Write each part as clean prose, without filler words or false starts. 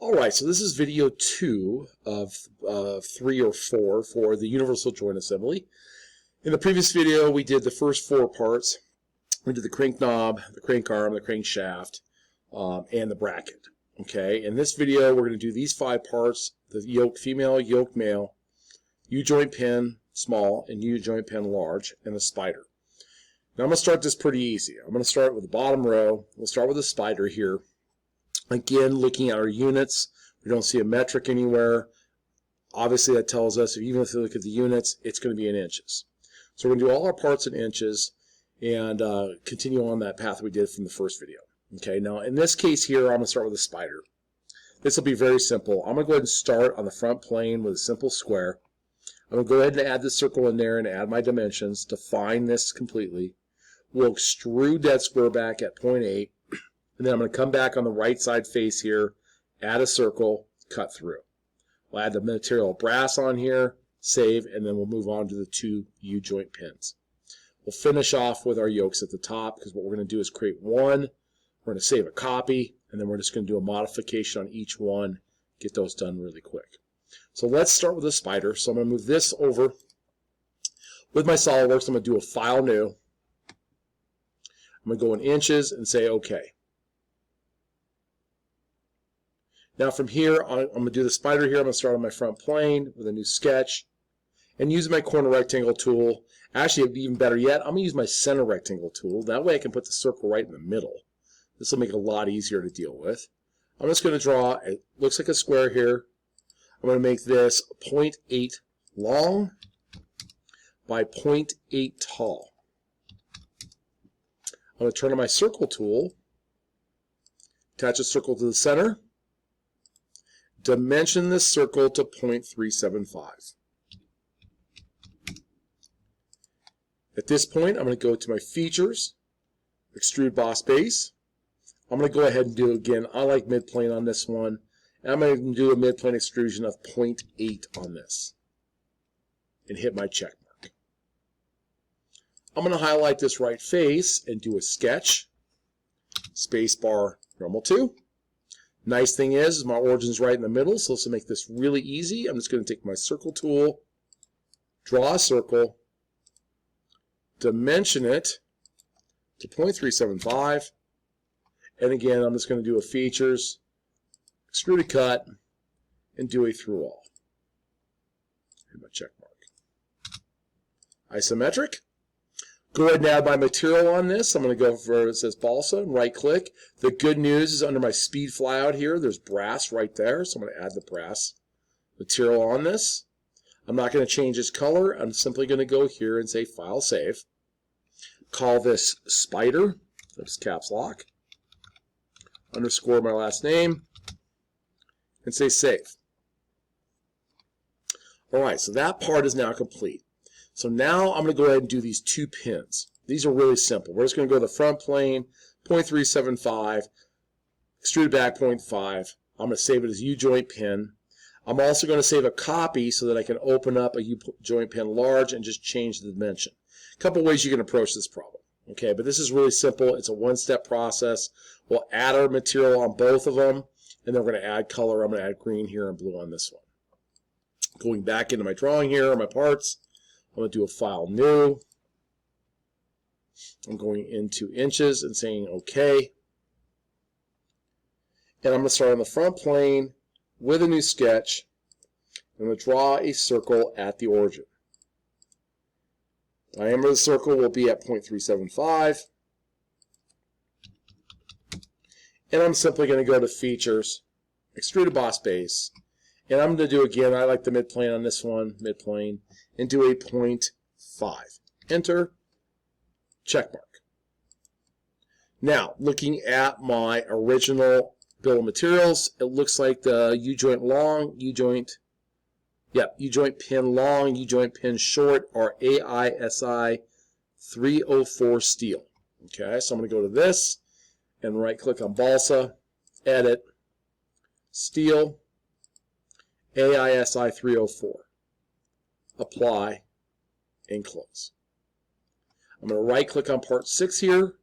Alright, so this is video 2 of 3 or 4 for the universal joint assembly. In the previous video we did the first 4 parts. We did the crank knob, the crank arm, the crankshaft, and the bracket. Okay, in this video we're going to do these 5 parts: the yoke female, yoke male, U-joint pin small, and U-joint pin large, and the spider. Now I'm going to start this pretty easy. I'm going to start with the bottom row. We'll start with the spider here. Again, looking at our units, we don't see a metric anywhere. Obviously that tells us, even if you look at the units, it's going to be in inches. So we're going to do all our parts in inches and continue on that path we did from the first video. Okay, now in this case here, I'm going to start with a spider. This will be very simple. I'm going to go ahead and start on the front plane with a simple square. I'm going to go ahead and add the circle in there and add my dimensions, define this completely. We'll extrude that square back at 0.8. And then I'm going to come back on the right side face here, add a circle, cut through. We'll add the material brass on here, save, and then we'll move on to the 2 U-joint pins. We'll finish off with our yokes at the top, because what we're going to do is create one. We're going to save a copy, and then we're just going to do a modification on each one, get those done really quick. So let's start with the spider. So I'm going to move this over. With my SolidWorks, I'm going to do a File New. I'm going to go in inches and say OK. Now from here, I'm going to do the spider here. I'm going to start on my front plane with a new sketch and use my corner rectangle tool. Actually, it'd be even better yet, I'm going to use my center rectangle tool. That way I can put the circle right in the middle. This will make it a lot easier to deal with. I'm just going to draw, it looks like a square here. I'm going to make this 0.8 long by 0.8 tall. I'm going to turn on my circle tool, attach a circle to the center, dimension this circle to 0.375. At this point, I'm going to go to my features, extrude boss base. I'm going to go ahead and do, again, I like midplane on this one. And I'm going to do a midplane extrusion of 0.8 on this and hit my check mark. I'm going to highlight this right face and do a sketch, spacebar, normal 2. Nice thing is my origin's right in the middle, so this will make this really easy. I'm just going to take my circle tool, draw a circle, dimension it to 0.375, and again I'm just going to do a features, extrude a cut, and do a through all. Hit my check mark. Isometric. Go ahead and add my material on this. I'm going to go for, it says balsa, and right click. The good news is under my speed flyout here, there's brass right there, so I'm going to add the brass material on this. I'm not going to change its color. I'm simply going to go here and say File, Save. Call this Spider, that's caps lock, underscore my last name, and say Save. Alright, so that part is now complete. So now I'm going to go ahead and do these 2 pins. These are really simple. We're just going to go to the front plane, 0.375, extrude back 0.5. I'm going to save it as U-joint pin. I'm also going to save a copy so that I can open up a U-joint pin large and just change the dimension. A couple ways you can approach this problem. Okay, but this is really simple. It's a one-step process. We'll add our material on both of them, and then we're going to add color. I'm going to add green here and blue on this one. Going back into my drawing here, my parts, I'm going to do a File New. I'm going into inches and saying OK. And I'm going to start on the front plane with a new sketch. I'm going to draw a circle at the origin. Diameter of the circle will be at 0.375. And I'm simply going to go to Features, Extrude a Boss Base. And I'm going to do, again, I like the midplane on this one, midplane, and do a 0.5. Enter, check mark. Now, looking at my original bill of materials, it looks like the U-joint long, U-joint pin long, U-joint pin short are AISI 304 steel. Okay, so I'm going to go to this and right-click on balsa, edit, steel, AISI 304. Apply, and close. I'm going to right-click on part 6 here.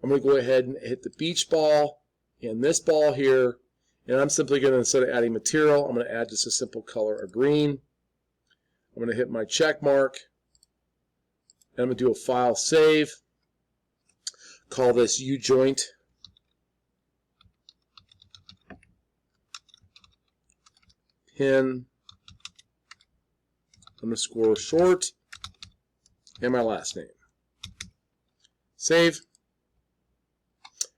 I'm going to go ahead and hit the beach ball and this ball here And I'm simply going to, instead of adding material, I'm going to add just a simple color of green. I'm going to hit my check mark. And I'm going to do a file save. Call this U-joint. Pin underscore short. And my last name. Save.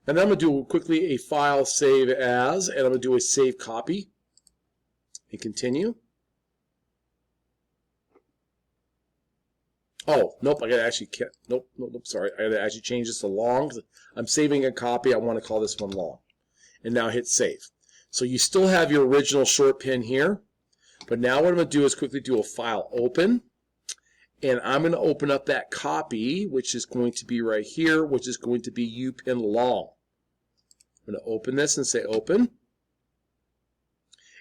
And then I'm going to do quickly a file save as, and I'm going to do a save copy. And continue. Oh, nope, I got to actually, nope, sorry. I got to actually change this to long. I'm saving a copy. I want to call this one long. And now hit save. So you still have your original short pin here. But now what I'm going to do is quickly do a file open. And I'm going to open up that copy, which is going to be right here, which is going to be U-pin long. I'm going to open this and say open.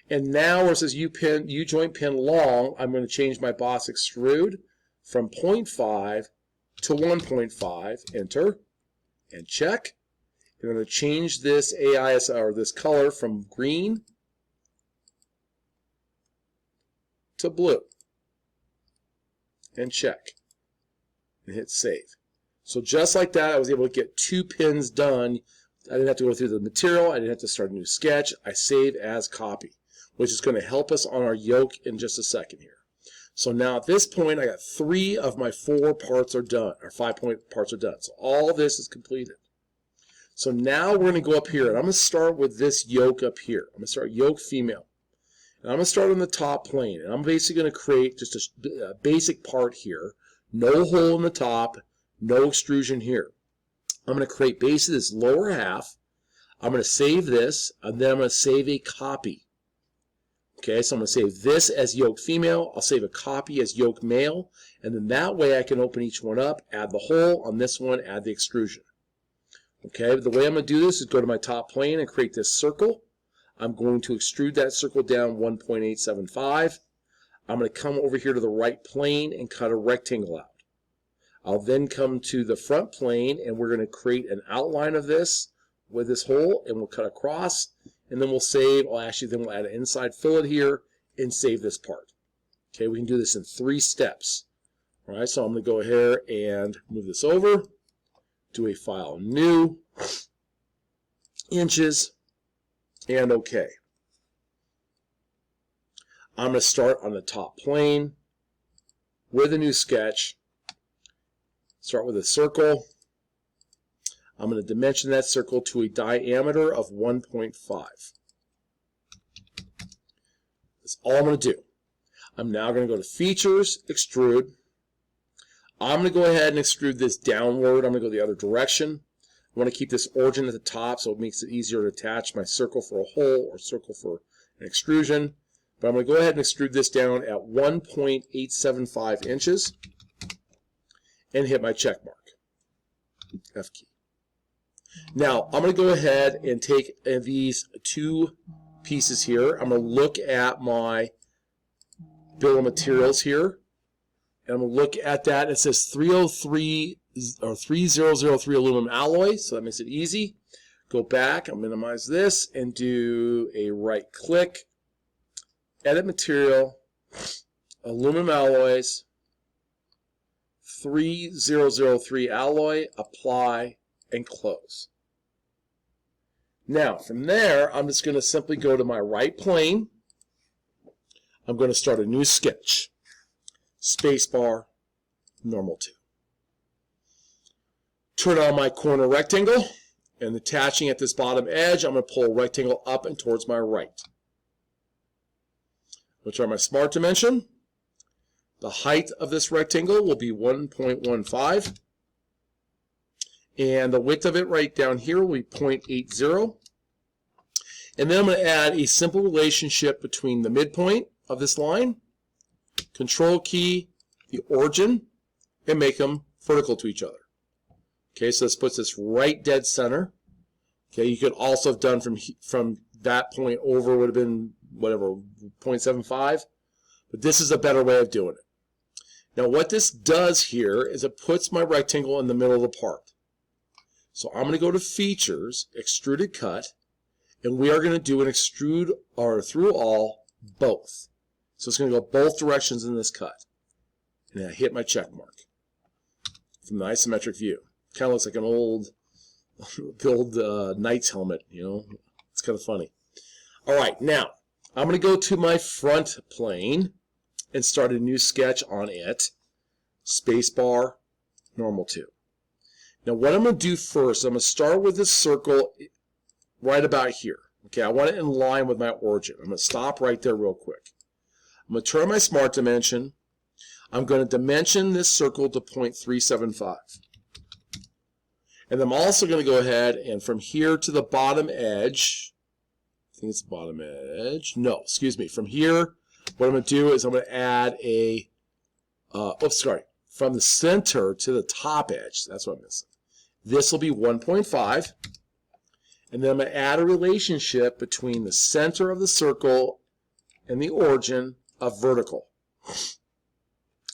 And now where it says U-joint pin long, I'm going to change my boss extrude from 0.5 to 1.5. Enter and check. I'm going to change this AIS or this color from green to blue. And check. And hit save. So just like that, I was able to get 2 pins done. I didn't have to go through the material. I didn't have to start a new sketch. I save as copy, which is going to help us on our yoke in just a second here. So now at this point, I got 3 of my 4 parts are done, or 5 parts are done. So all this is completed. So now we're going to go up here, and I'm going to start with this yoke up here. I'm going to start yoke female. And I'm going to start on the top plane, and I'm basically going to create just a basic part here. No hole in the top, no extrusion here. I'm going to create basically this lower half. I'm going to save this, and then I'm going to save a copy. Okay, so I'm going to save this as yoke female. I'll save a copy as yoke male, and then that way I can open each one up, add the hole on this one, add the extrusion. Okay, the way I'm going to do this is go to my top plane and create this circle. I'm going to extrude that circle down 1.875. I'm going to come over here to the right plane and cut a rectangle out. I'll then come to the front plane, and we're going to create an outline of this with this hole, and we'll cut across, and then we'll save. Well, actually, then we'll add an inside fillet here and save this part. Okay, we can do this in 3 steps. All right, so I'm going to go here and move this over, do a file new, inches, and OK. I'm going to start on the top plane with a new sketch. Start with a circle. I'm going to dimension that circle to a diameter of 1.5. That's all I'm going to do. I'm now going to go to Features, Extrude. I'm going to go ahead and extrude this downward. I'm going to go the other direction. I want to keep this origin at the top so it makes it easier to attach my circle for a hole or circle for an extrusion. But I'm going to go ahead and extrude this down at 1.875 inches and hit my check mark. F key. Now, I'm going to go ahead and take these 2 pieces here. I'm going to look at my bill of materials here. And I'm going to look at that. It says 303 or 3003 aluminum alloy, so that makes it easy. Go back, I'll minimize this, and do a right click, edit material, aluminum alloys, 3003 alloy, apply, and close. Now, from there, I'm just going to simply go to my right plane. I'm going to start a new sketch. Spacebar, normal 2. Turn on my corner rectangle, and attaching at this bottom edge, I'm going to pull a rectangle up and towards my right. I'll try my smart dimension. The height of this rectangle will be 1.15. And the width of it right down here will be 0.80. And then I'm going to add a simple relationship between the midpoint of this line, Control key, the origin, and make them vertical to each other. Okay, so this puts this right dead center. Okay, you could also have done from that point over would have been whatever 0.75, but this is a better way of doing it. Now what this does here is it puts my rectangle in the middle of the part. So I'm going to go to Features, Extruded Cut, And we are going to do an extrude or through all both. So it's going to go both directions in this cut. And I hit my check mark from the isometric view. Kind of looks like an old knight's helmet, you know. It's kind of funny. All right, now I'm going to go to my front plane and start a new sketch on it. Spacebar, normal 2. Now what I'm going to do first, I'm going to start with this circle right about here. Okay, I want it in line with my origin. I'm going to stop right there real quick. I'm going to turn my smart dimension. I'm going to dimension this circle to 0.375. And I'm also going to go ahead and from here to the bottom edge, I think it's the bottom edge. No, excuse me. From here, what I'm going to do is I'm going to add a, from the center to the top edge. That's what I'm missing. This will be 1.5. And then I'm going to add a relationship between the center of the circle and the origin of vertical.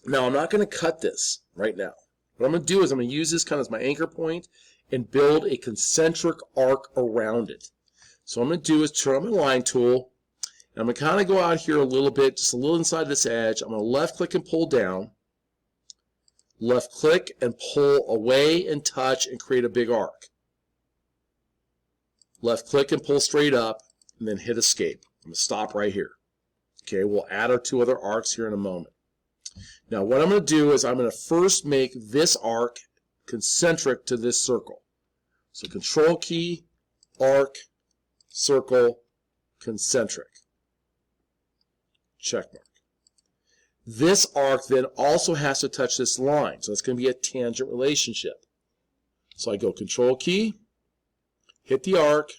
Now, I'm not going to cut this right now. What I'm going to do is I'm going to use this kind of as my anchor point and build a concentric arc around it. So what I'm going to do is turn on my line tool, and I'm going to kind of go out here a little bit, just a little inside this edge. I'm going to left click and pull down, left click and pull away and touch and create a big arc. Left click and pull straight up, and then hit escape. I'm going to stop right here. Okay, we'll add our 2 other arcs here in a moment. Now what I'm going to do is I'm going to first make this arc concentric to this circle. So Control key, arc, circle, concentric. Check mark. This arc then also has to touch this line, so it's going to be a tangent relationship. So I go Control key, hit the arc,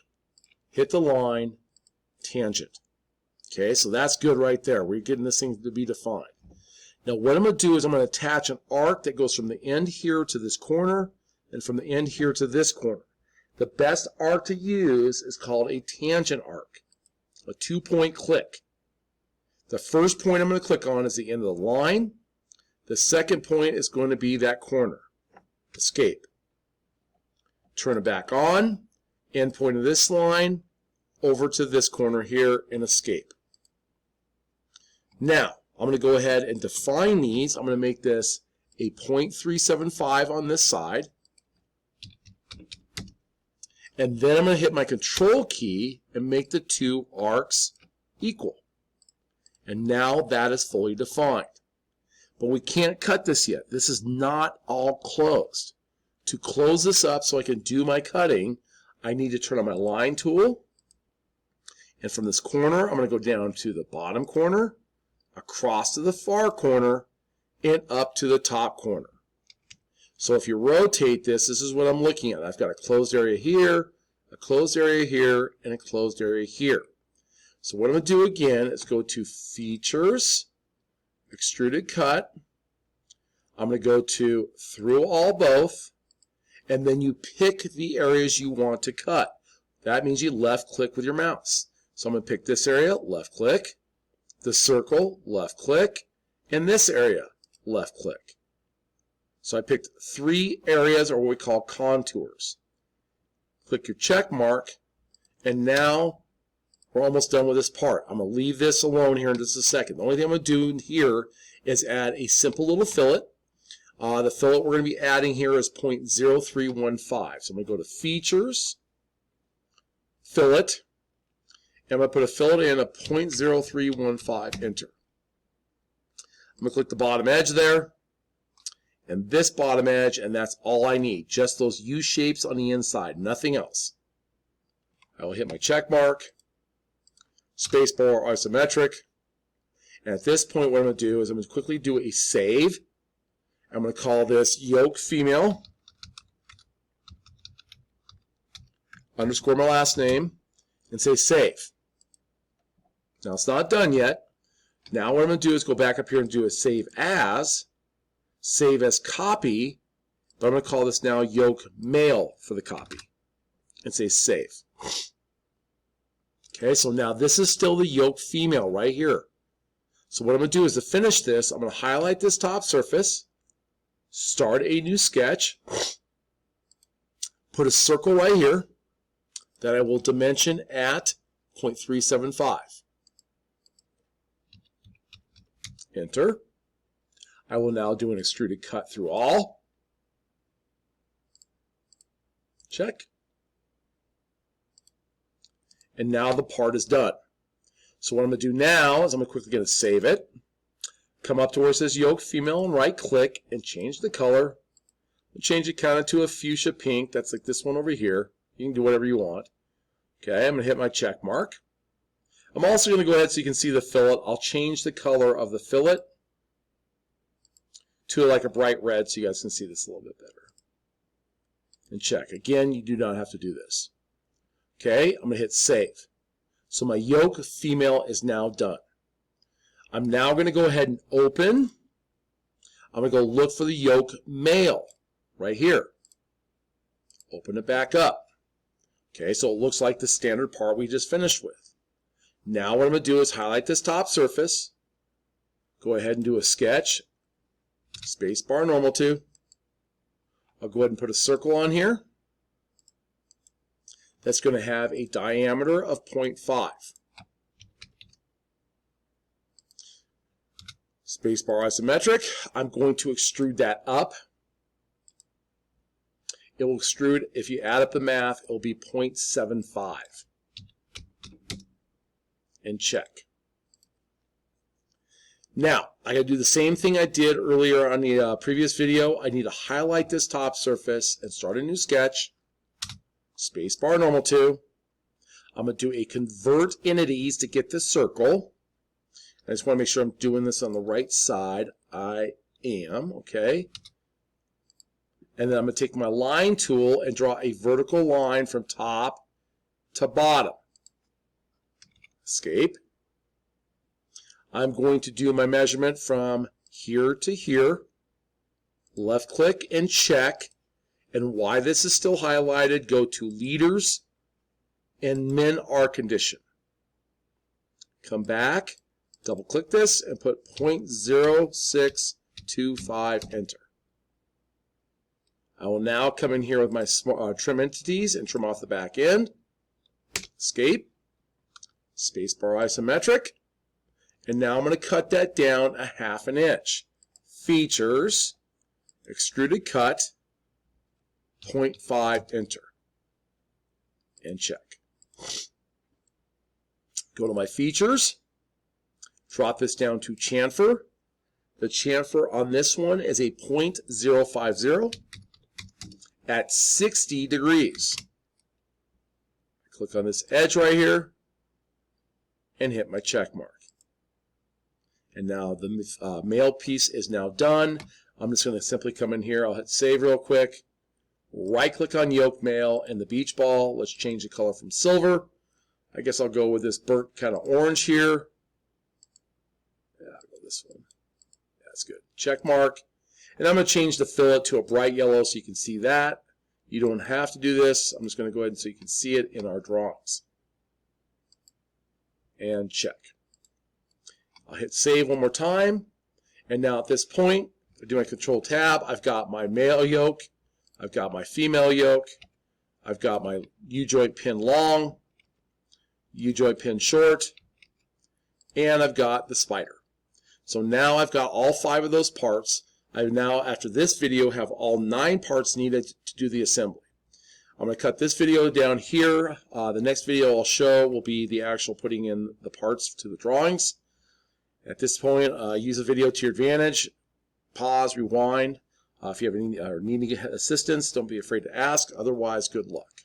hit the line, tangent. Okay, so that's good right there. We're getting this thing to be defined. Now what I'm going to do is I'm going to attach an arc that goes from the end here to this corner and from the end here to this corner. The best arc to use is called a tangent arc, a 2-point click. The first point I'm going to click on is the end of the line. The second point is going to be that corner. Escape. Turn it back on. End point of this line over to this corner here and escape. Now, I'm going to go ahead and define these. I'm going to make this a 0.375 on this side. And then I'm going to hit my Control key and make the 2 arcs equal. And now that is fully defined. But we can't cut this yet. This is not all closed. To close this up so I can do my cutting, I need to turn on my line tool. And from this corner, I'm going to go down to the bottom corner, across to the far corner, and up to the top corner. So if you rotate this, this is what I'm looking at. I've got a closed area here, a closed area here, and a closed area here. So what I'm going to do again is go to Features, Extruded Cut. I'm going to go to Through All Both, and then you pick the areas you want to cut. That means you left click with your mouse. So I'm going to pick this area, left click, the circle, left click, and this area, left click. So I picked 3 areas, or what we call contours. Click your check mark, and now we're almost done with this part. I'm going to leave this alone here in just a second. The only thing I'm going to do here is add a simple little fillet. The fillet we're going to be adding here is 0.0315. So I'm going to go to Features, Fillet, and I'm going to put a fillet in a 0.0315, enter. I'm going to click the bottom edge there, and this bottom edge, and that's all I need. Just those U shapes on the inside, nothing else. I will hit my check mark, spacebar isometric, and at this point what I'm going to do is I'm going to quickly do a save. I'm going to call this yoke female, underscore my last name, and say save. Now it's not done yet. Now what I'm going to do is go back up here and do a save as copy, but I'm going to call this now yoke male for the copy, and say save. Okay, so now this is still the yoke female right here. So what I'm going to do is to finish this, I'm going to highlight this top surface, start a new sketch, put a circle right here, that I will dimension at 0.375. Enter. I will now do an extruded cut through all. Check. And now the part is done. So what I'm going to do now is I'm quickly going to save it. Come up to where it says yoke female and right click and change the color. Change it kind of to a fuchsia pink. That's like this one over here. You can do whatever you want. Okay, I'm going to hit my check mark. I'm also going to go ahead so you can see the fillet. I'll change the color of the fillet to like a bright red so you guys can see this a little bit better. And check. Again, you do not have to do this. Okay, I'm going to hit save. So my yoke female is now done. I'm now going to go ahead and open. I'm going to go look for the yoke male right here. Open it back up. Okay, so it looks like the standard part we just finished with. Now what I'm going to do is highlight this top surface. Go ahead and do a sketch. Space bar normal to. I'll go ahead and put a circle on here. That's going to have a diameter of 0.5. Spacebar isometric. I'm going to extrude that up. It will extrude, if you add up the math, it will be 0.75. And check. Now, I got to do the same thing I did earlier on the previous video. I need to highlight this top surface and start a new sketch. Spacebar normal to. I'm going to do a convert entities to get the circle. I just want to make sure I'm doing this on the right side. I am, okay. And then I'm going to take my line tool and draw a vertical line from top to bottom. Escape. I'm going to do my measurement from here to here. Left click and check. And why this is still highlighted, go to liters and min R condition. Come back, double click this and put 0.0625, enter. I will now come in here with my trim entities and trim off the back end. Escape. Spacebar isometric. And now I'm going to cut that down a ½ inch. Features, extruded cut, 0.5, enter. And check. Go to my features. Drop this down to chamfer. The chamfer on this one is a 0.050 at 60 degrees. Click on this edge right here and hit my check mark. And now the male piece is now done. I'm just going to simply come in here. I'll hit save real quick. Right click on yoke male and the beach ball. Let's change the color from silver. I guess I'll go with this burnt kind of orange here. Yeah, I'll go this one. That's good. Check mark. And I'm going to change the fillet to a bright yellow so you can see that. You don't have to do this. I'm just going to go ahead so you can see it in our drawings. And check. I'll hit save one more time. And now at this point, I do my control tab. I've got my male yoke. I've got my female yoke. I've got my U-joint pin long, U-joint pin short, and I've got the spider. So now I've got all 5 of those parts. I now, after this video, have all 9 parts needed to do the assembly. I'm going to cut this video down here. The next video I'll show will be the actual putting in the parts to the drawings. At this point, use the video to your advantage. Pause, rewind. If you have any or need assistance, don't be afraid to ask. Otherwise, good luck.